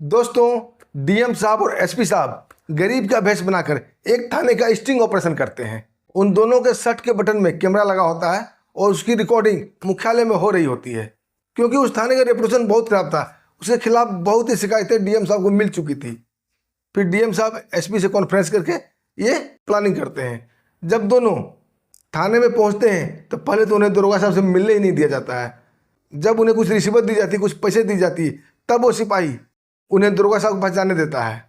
दोस्तों, डीएम साहब और एसपी साहब गरीब का भेष बनाकर एक थाने का स्टिंग ऑपरेशन करते हैं। उन दोनों के शर्ट के बटन में कैमरा लगा होता है और उसकी रिकॉर्डिंग मुख्यालय में हो रही होती है। क्योंकि उस थाने का रेपुटेशन बहुत खराब था, उसके खिलाफ बहुत ही शिकायतें डीएम साहब को मिल चुकी थी। फिर डीएम साहब एसपी से कॉन्फ्रेंस करके ये प्लानिंग करते हैं। जब दोनों थाने में पहुंचते हैं तो पहले तो उन्हें दरोगा साहब से मिलने ही नहीं दिया जाता है। जब उन्हें कुछ रिश्वत दी जाती, कुछ पैसे दी जाती, तब वो सिपाही उन्हें दरोगा साहब को पहचानने देता है।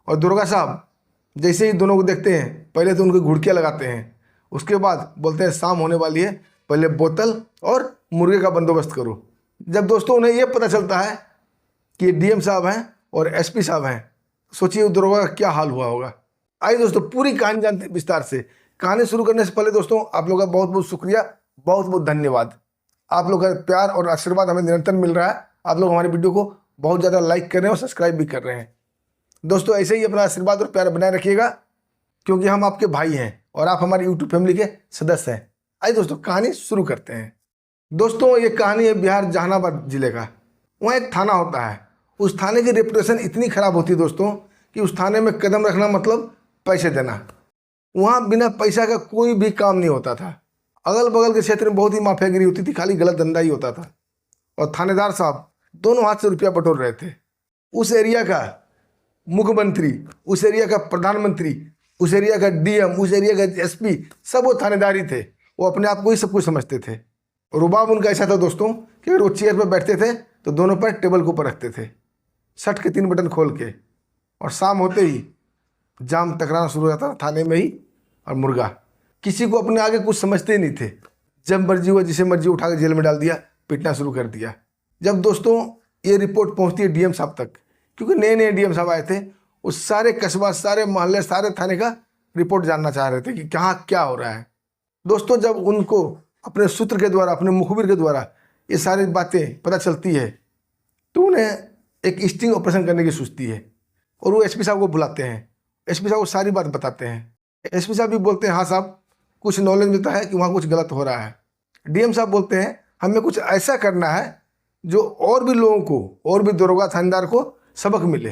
और दरोगा साहब जैसे ही दोनों को देखते हैं, पहले तो उनको घुड़कियाँ लगाते हैं, उसके बाद बोलते हैं शाम होने वाली है, पहले बोतल और मुर्गे का बंदोबस्त करो। जब दोस्तों उन्हें यह पता चलता है कि डीएम साहब हैं और एसपी साहब हैं, सोचिए दरोगा का क्या हाल हुआ होगा। आइए दोस्तों पूरी कहानी जानते हैं विस्तार से। कहानी शुरू करने से पहले दोस्तों आप लोगों का बहुत बहुत शुक्रिया, बहुत बहुत धन्यवाद। आप लोगों का प्यार और आशीर्वाद हमें निरंतर मिल रहा है। आप लोग हमारी वीडियो को बहुत ज़्यादा लाइक कर रहे हैं और सब्सक्राइब भी कर रहे हैं। दोस्तों ऐसे ही अपना आशीर्वाद और प्यार बनाए रखिएगा, क्योंकि हम आपके भाई हैं और आप हमारी यूट्यूब फैमिली के सदस्य हैं। आइए दोस्तों कहानी शुरू करते हैं। दोस्तों ये कहानी है बिहार जहानाबाद जिले का। वहाँ एक थाना होता है। उस थाने की रेपुटेशन इतनी खराब होती है दोस्तों कि उस थाने में कदम रखना मतलब पैसे देना। वहाँ बिना पैसा का कोई भी काम नहीं होता था। अगल बगल के क्षेत्र में बहुत ही माफियागिरी होती थी, खाली गलत धंधा ही होता था। और थानेदार साहब दोनों हाथ से रुपया बटोर रहे थे। उस एरिया का मुख्यमंत्री, उस एरिया का प्रधानमंत्री, उस एरिया का डीएम, उस एरिया का एसपी, सब वो थानेदार ही थे। वो अपने आप को ही सब कुछ समझते थे। और रुबाब उनका ऐसा था दोस्तों कि अगर वो चेयर पर बैठते थे तो दोनों पैर टेबल के ऊपर रखते थे, शर्ट के 3 बटन खोल के। और शाम होते ही जाम टकराना शुरू हो जाता था थाने में ही। और मुर्गा किसी को अपने आगे कुछ समझते ही नहीं थे। जब मर्जी हुआ जिसे मर्जी उठा के जेल में डाल दिया, पीटना शुरू कर दिया। जब दोस्तों ये रिपोर्ट पहुंचती है डीएम साहब तक, क्योंकि नए नए डीएम साहब आए थे, उस सारे कस्बा, सारे मोहल्ले, सारे थाने का रिपोर्ट जानना चाह रहे थे कि कहाँ क्या हो रहा है। दोस्तों जब उनको अपने सूत्र के द्वारा, अपने मुखबिर के द्वारा ये सारी बातें पता चलती है तो उन्हें एक स्टिंग ऑपरेशन करने की सोचती है। और वो एसपी साहब को बुलाते हैं। एसपी साहब को सारी बात बताते हैं। एसपी साहब भी बोलते हैं हाँ साहब, कुछ नॉलेज मिलता है कि वहाँ कुछ गलत हो रहा है। डीएम साहब बोलते हैं हमें कुछ ऐसा करना है जो और भी लोगों को, और भी दरोगा थानेदार को सबक मिले।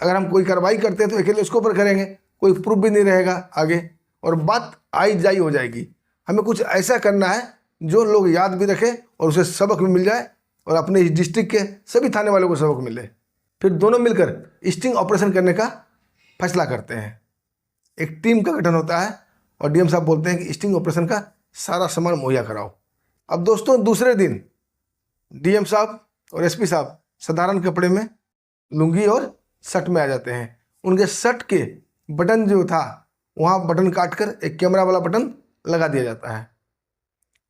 अगर हम कोई कार्रवाई करते हैं तो अकेले उसके ऊपर करेंगे, कोई प्रूफ भी नहीं रहेगा आगे, और बात आई जाई हो जाएगी। हमें कुछ ऐसा करना है जो लोग याद भी रखें और उसे सबक भी मिल जाए और अपने इस डिस्ट्रिक्ट के सभी थाने वालों को सबक मिले। फिर दोनों मिलकर स्टिंग ऑपरेशन करने का फैसला करते हैं। एक टीम का गठन होता है और डीएम साहब बोलते हैं कि स्टिंग ऑपरेशन का सारा सामान मुहैया कराओ। अब दोस्तों दूसरे दिन डीएम साहब और एसपी साहब साधारण कपड़े में, लुंगी और शर्ट में आ जाते हैं। उनके शर्ट के बटन जो था वहाँ बटन काट कर एक कैमरा वाला बटन लगा दिया जाता है।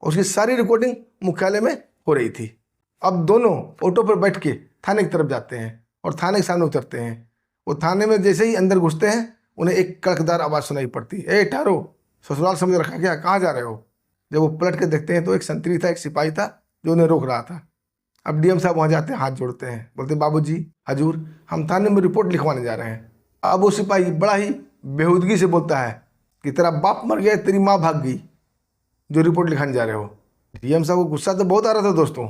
उसकी सारी रिकॉर्डिंग मुख्यालय में हो रही थी। अब दोनों ऑटो पर बैठ के थाने की तरफ जाते हैं और थाने के सामने उतरते हैं। वो थाने में जैसे ही अंदर घुसते हैं उन्हें एक कड़कदार आवाज़ सुनाई पड़ती है, ए ठहरो, ससुराल समझ रखा क्या, कहाँ जा रहे हो। जब वो पलट के देखते हैं तो एक संतरी था, एक सिपाही था जो उन्हें रोक रहा था। अब डीएम साहब वहाँ जाते हैं, हाथ जोड़ते हैं, बोलते बाबूजी, हजूर, हम थाने में रिपोर्ट लिखवाने जा रहे हैं। अब वो सिपाही बड़ा ही बेहूदगी से बोलता है कि तेरा बाप मर गया, तेरी माँ भाग गई, जो रिपोर्ट लिखाने जा रहे हो। डीएम साहब को गुस्सा तो बहुत आ रहा था दोस्तों,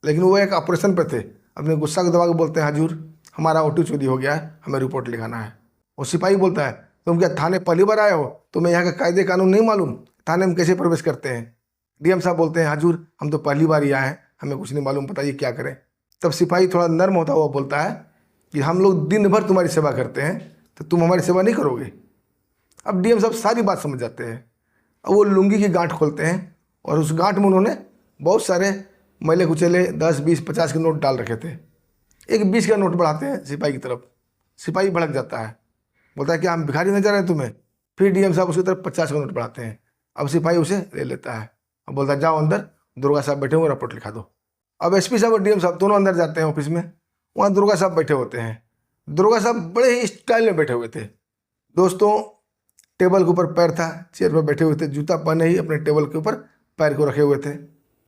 लेकिन वो एक ऑपरेशन पे थे। अपने गुस्सा को दबा के बोलते हैं, हजूर हमारा ऑटो चोरी हो गया है, हमें रिपोर्ट लिखाना है। वो सिपाही बोलता है, तुम क्या थाने पहली बार आए हो, तुम्हें यहाँ का कायदे कानून नहीं मालूम, थाने में कैसे प्रवेश करते हैं। डीएम साहब बोलते हैं, हजूर हम तो पहली बार ही आए हैं, हमें कुछ नहीं मालूम, बताइए क्या करें। तब सिपाही थोड़ा नर्म होता हुआ बोलता है कि हम लोग दिन भर तुम्हारी सेवा करते हैं, तो तुम हमारी सेवा नहीं करोगे। अब डीएम साहब सारी बात समझ जाते हैं। अब वो लुंगी की गांठ खोलते हैं और उस गांठ में उन्होंने बहुत सारे मैले कुचेले 10, 20, 50 के नोट डाल रखे थे। एक 20 का नोट बढ़ाते हैं सिपाही की तरफ। सिपाही भड़क जाता है, बोलता है कि हम भिखारी नजर आए तुम्हें। फिर डीएम साहब उसकी तरफ 50 का नोट बढ़ाते हैं। अब सिपाही उसे ले लेता है और बोलता है जाओ अंदर, दुर्गा साहब बैठे हुए, रिपोर्ट लिखा दो। अब एसपी साहब और डीएम साहब दोनों अंदर जाते हैं ऑफिस में। वहाँ दुर्गा साहब बैठे होते हैं। दुर्गा साहब बड़े ही स्टाइल में बैठे हुए थे दोस्तों। टेबल के ऊपर पैर था, चेयर पर बैठे हुए थे, जूता पहने ही अपने टेबल के ऊपर पैर को रखे हुए थे।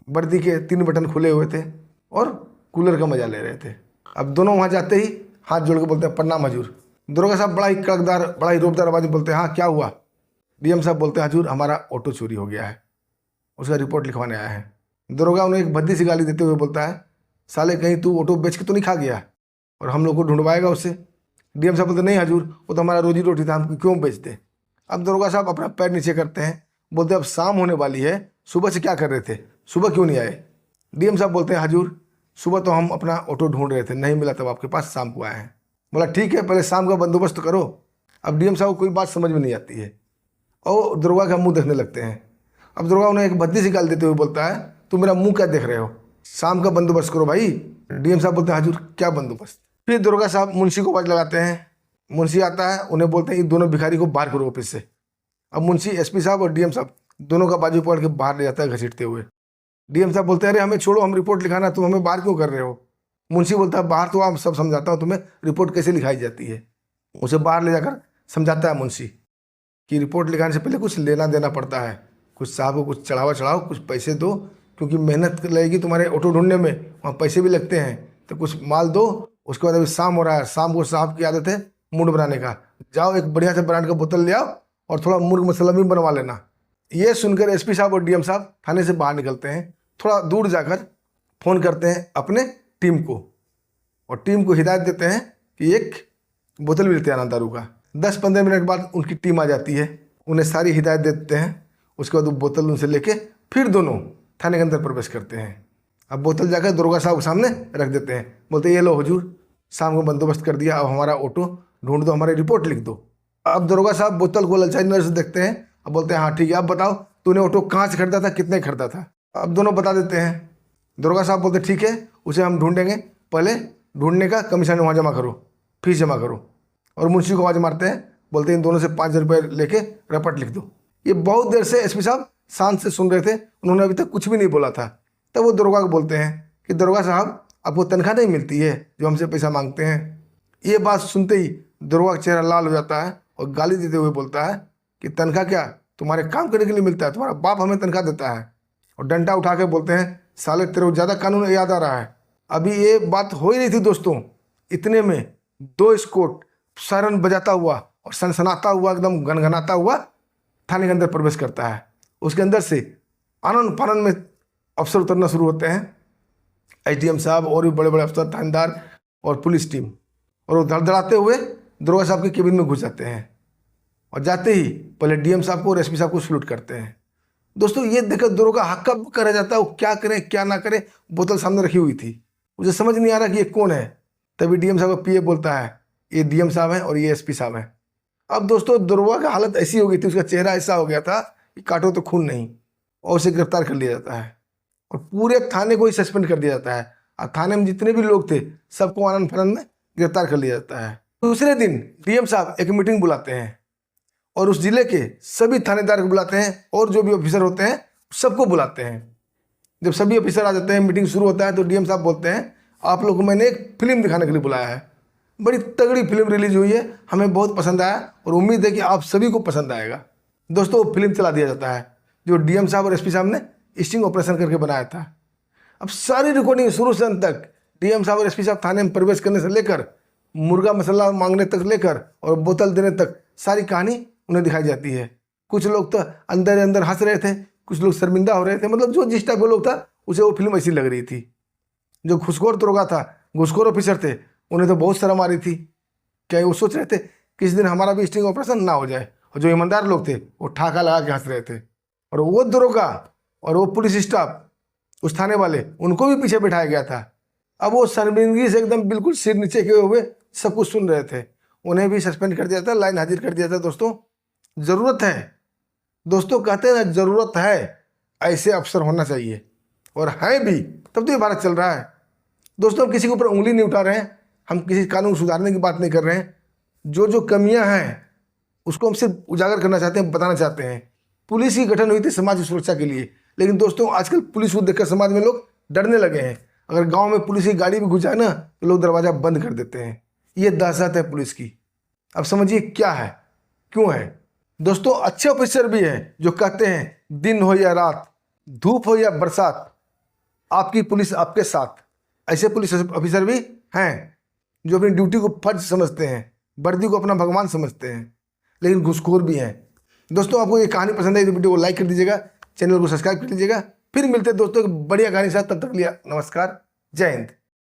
वर्दी के 3 बटन खुले हुए थे और कूलर का मजा ले रहे थे। अब दोनों वहाँ जाते ही हाथ जोड़ के बोलते हैं, प्रणाम हजूर। दुर्गा साहब बड़ा ही कड़कदार, बड़ा ही रोबदार आवाज़ में बोलते हैं, हाँ क्या हुआ। डीएम साहब बोलते हैं, हजूर हमारा ऑटो चोरी हो गया है, उसका रिपोर्ट लिखवाने आया है। दरोगा उन्हें एक भद्दी सी गाली देते हुए बोलता है, साले कहीं तू ऑटो बेच के तो नहीं खा गया। और हम लोग को ढूंढवाएगा उससे। डीएम साहब बोलते नहीं हजूर, वो तो हमारा रोजी रोटी था, हम क्यों बेचते। अब दरोगा साहब अपना पैर नीचे करते हैं, बोलते अब शाम होने वाली है, सुबह से क्या कर रहे थे, सुबह क्यों नहीं आए। डीएम साहब बोलते हैं हजूर सुबह तो हम अपना ऑटो ढूंढ रहे थे, नहीं मिला तब आपके पास, शाम को आए हैं। बोला ठीक है, पहले शाम का बंदोबस्त करो। अब डीएम साहब को कोई बात समझ में नहीं आती है और दरोगा का मुंह देखने लगते हैं। अब दरोगा उन्हें एक भद्दी सी गाल देते हुए बोलता है तुम मेरा मुंह क्या देख रहे हो, शाम का बंदोबस्त करो भाई। डीएम साहब बोलते हैं हजूर क्या बंदोबस्त। फिर दरोगा साहब मुंशी को आवाज लगाते हैं, मुंशी आता है, उन्हें बोलते हैं इन दोनों भिखारी को बाहर करो ऑफिस से। अब मुंशी एसपी साहब और डीएम साहब दोनों का बाजू पकड़ के बाहर ले जाता है घसीटते हुए। डीएम साहब बोलते हैं अरे हमें छोड़ो, हम रिपोर्ट लिखाना, तुम हमें बाहर क्यों कर रहे हो। मुंशी बोलता है बाहर तो आप सब समझाता हूँ तुम्हें रिपोर्ट कैसे लिखाई जाती है। उसे बाहर ले जाकर समझाता है मुंशी कि रिपोर्ट लिखाने से पहले कुछ लेना देना पड़ता है, कुछ साहब को कुछ चढ़ावा चढ़ाओ, कुछ पैसे दो, क्योंकि मेहनत लगेगी तुम्हारे ऑटो ढूंढने में, वहाँ पैसे भी लगते हैं, तो कुछ माल दो। उसके बाद अभी शाम हो रहा है, शाम को साहब की आदत है मूड बनाने का, जाओ एक बढ़िया से ब्रांड का बोतल ले आओ और थोड़ा मुर्ग मसाला भी बनवा लेना। ये सुनकर एसपी साहब और डीएम साहब थाने से बाहर निकलते हैं, थोड़ा दूर जाकर फ़ोन करते हैं अपने टीम को और टीम को हिदायत देते हैं कि एक बोतल भी लेते आना दारू का। 10-15 मिनट बाद उनकी टीम आ जाती है, उन्हें सारी हिदायत दे देते हैं। उसके बाद वो बोतल उनसे लेके फिर दोनों थाने के अंदर प्रवेश करते हैं। अब बोतल जाकर दरोगा साहब के सामने रख देते हैं, बोलते ये लो हुजूर, शाम को बंदोबस्त कर दिया, अब हमारा ऑटो ढूंढ दो, हमारी रिपोर्ट लिख दो। अब दरोगा साहब बोतल को ललचाई नजर से देखते हैं, अब बोलते हैं हाँ ठीक है, अब बताओ तूने ऑटो कहाँ से खरीदा था, कितने खरीदा था। अब दोनों बता देते हैं। दरोगा साहब बोलते ठीक है, उसे हम ढूंढेंगे, पहले ढूंढने का कमीशन वहाँ जमा करो, फीस जमा करो। और मुंशी को आवाज़ मारते हैं, बोलते हैं इन दोनों से 5,000 रुपये लेके रपट लिख दो। ये बहुत देर से एसपी साहब शांत से सुन रहे थे, उन्होंने अभी तक कुछ भी नहीं बोला था। तब वो दरोगा को बोलते हैं कि दरोगा साहब आपको तनख्वाह नहीं मिलती है जो हमसे पैसा मांगते हैं। ये बात सुनते ही दरोगा का चेहरा लाल हो जाता है और गाली देते हुए बोलता है कि तनख्वाह क्या, तुम्हारे काम करने के लिए मिलता है, तुम्हारा बाप हमें तनख्वाह देता है। और डंडा उठा के बोलते हैं साले तेरे को ज़्यादा कानून याद आ रहा है। अभी ये बात हो ही नहीं थी दोस्तों, इतने में 2 स्कॉट सायरन बजाता हुआ और सनसनाता हुआ, एकदम गनगनाता हुआ थाने के अंदर प्रवेश करता है। उसके अंदर से आनंद फानंद में अफसर उतरना शुरू होते हैं, एसडीएम साहब और भी बड़े बड़े अफसर, थानेदार और पुलिस टीम, और वो धड़धड़ाते हुए दरोगा साहब के केबिन में घुस जाते हैं और जाते ही पहले डीएम साहब को और एसपी साहब को सल्यूट करते हैं। दोस्तों ये देखकर दरोगा हक्का बक्का रह जाता है, वो क्या करे क्या ना करे। बोतल सामने रखी हुई थी, मुझे समझ नहीं आ रहा कि ये कौन है। तभी डीएम साहब का पीए बोलता है ये डीएम साहब हैं और ये एसपी साहब हैं। अब दोस्तों दरोगा का हालत ऐसी हो गई थी, उसका चेहरा ऐसा हो गया था कि काटो तो खून नहीं, और उसे गिरफ्तार कर लिया जाता है और पूरे थाने को ही सस्पेंड कर दिया जाता है। और थाने में जितने भी लोग थे सबको आनंद फानंद में गिरफ्तार कर लिया जाता है। दूसरे दिन डीएम साहब एक मीटिंग बुलाते हैं और उस जिले के सभी थानेदार को बुलाते हैं और जो भी ऑफिसर होते हैं सबको बुलाते हैं। जब सभी ऑफिसर आ जाते हैं, मीटिंग शुरू होता है, तो डीएम साहब बोलते हैं आप लोगों को मैंने एक फिल्म दिखाने के लिए बुलाया है, बड़ी तगड़ी फिल्म रिलीज हुई है, हमें बहुत पसंद आया और उम्मीद है कि आप सभी को पसंद आएगा। दोस्तों वो फिल्म चला दिया जाता है जो डीएम साहब और एसपी साहब ने स्टिंग ऑपरेशन करके बनाया था। अब सारी रिकॉर्डिंग शुरू से अंत तक डीएम साहब और एसपी साहब थाने में प्रवेश करने से लेकर मुर्गा मसाला मांगने तक लेकर और बोतल देने तक सारी कहानी उन्हें दिखाई जाती है। कुछ लोग तो अंदर अंदर हंस रहे थे, कुछ लोग शर्मिंदा हो रहे थे, मतलब जो जिस टाइप का लोग था उसे वो फिल्म ऐसी लग रही थी। जो घुसखोर दरोगा था, घुसखोर ऑफिसर थे, उन्हें तो बहुत शर्म आ रही थी। क्या वो सोच रहे थे किस दिन हमारा भी स्टिंग ऑपरेशन ना हो जाए। और जो ईमानदार लोग थे वो ठाका लगा के हंस रहे थे। और वो दरोगा और वो पुलिस स्टाफ, उस थाने वाले, उनको भी पीछे बिठाया गया था। अब वो शर्मिंदगी से एकदम बिल्कुल सिर नीचे किए हुए सब कुछ सुन रहे थे। उन्हें भी सस्पेंड कर दिया था, लाइन हाजिर कर दिया था। दोस्तों ज़रूरत है, दोस्तों कहते हैं ना ज़रूरत है, ऐसे अफसर होना चाहिए, और है भी, तब तो ये भारत चल रहा है। दोस्तों हम किसी के ऊपर उंगली नहीं उठा रहे हैं, हम किसी कानून सुधारने की बात नहीं कर रहे हैं। जो जो कमियां हैं उसको हम सिर्फ उजागर करना चाहते हैं, बताना चाहते हैं। पुलिस की गठन हुई थी समाज की सुरक्षा के लिए, लेकिन दोस्तों आजकल पुलिस को देखकर समाज में लोग डरने लगे हैं। अगर गांव में पुलिस की गाड़ी भी घुस जाए ना तो लोग दरवाज़ा बंद कर देते हैं। ये दहशत है पुलिस की। अब समझिए क्या है, क्यों है। दोस्तों अच्छे ऑफिसर भी हैं जो कहते हैं दिन हो या रात, धूप हो या बरसात, आपकी पुलिस आपके साथ। ऐसे पुलिस ऑफिसर भी हैं जो अपनी ड्यूटी को फर्ज समझते हैं, वर्दी को अपना भगवान समझते हैं, लेकिन घुसखोर भी हैं। दोस्तों आपको ये कहानी पसंद आई तो वीडियो को लाइक कर दीजिएगा, चैनल को सब्सक्राइब कर लीजिएगा। फिर मिलते हैं दोस्तों एक बढ़िया कहानी के साथ, तब तक के लिए नमस्कार, जय हिंद।